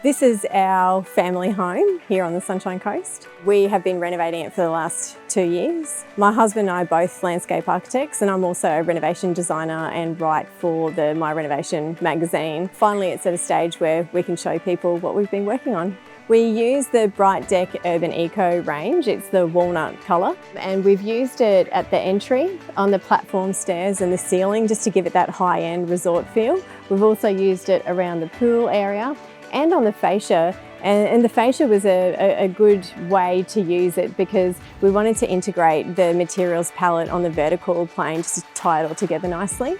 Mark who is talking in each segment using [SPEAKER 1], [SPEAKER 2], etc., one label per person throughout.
[SPEAKER 1] This is our family home here on the Sunshine Coast. We have been renovating it for the last 2 years. My husband and I are both landscape architects, and I'm also a renovation designer and write for the My Renovation magazine. Finally, it's at a stage where we can show people what we've been working on. We use the BriteDeck Urban Eco range. It's the walnut colour, and we've used it at the entry, on the platform stairs and the ceiling, just to give it that high-end resort feel. We've also used it around the pool area and on the fascia, and the fascia was a good way to use it because we wanted to integrate the materials palette on the vertical plane just to tie it all together nicely.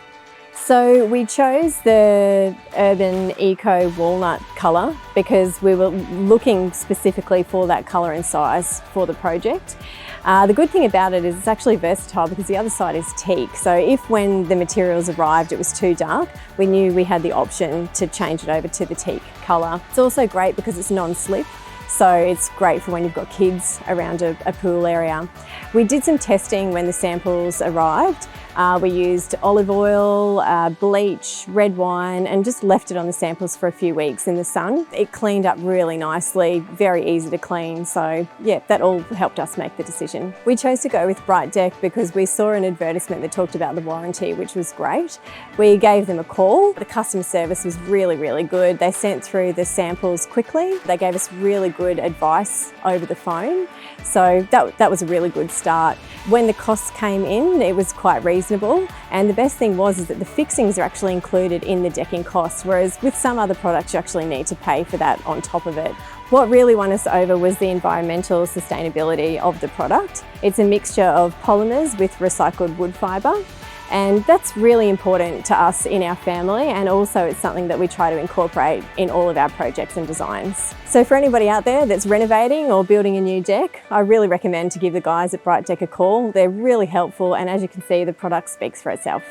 [SPEAKER 1] So we chose the Urban Eco Walnut colour because we were looking specifically for that colour and size for the project. The good thing about it is it's actually versatile because the other side is teak. So if when the materials arrived it was too dark, we knew we had the option to change it over to the teak colour. It's also great because it's non-slip. So it's great for when you've got kids around a pool area. We did some testing when the samples arrived. We used olive oil, bleach, red wine, and just left it on the samples for a few weeks in the sun. It cleaned up really nicely, very easy to clean. So yeah, that all helped us make the decision. We chose to go with BriteDeck because we saw an advertisement that talked about the warranty, which was great. We gave them a call. The customer service was really, really good. They sent through the samples quickly. They gave us really good advice over the phone. So that was a really good start. When the costs came in, it was quite reasonable. And the best thing was that the fixings are actually included in the decking costs, whereas with some other products, you actually need to pay for that on top of it. What really won us over was the environmental sustainability of the product. It's a mixture of polymers with recycled wood fibre. And that's really important to us in our family, and also it's something that we try to incorporate in all of our projects and designs. So for anybody out there that's renovating or building a new deck, I really recommend to give the guys at BriteDeck a call. They're really helpful, and as you can see, the product speaks for itself.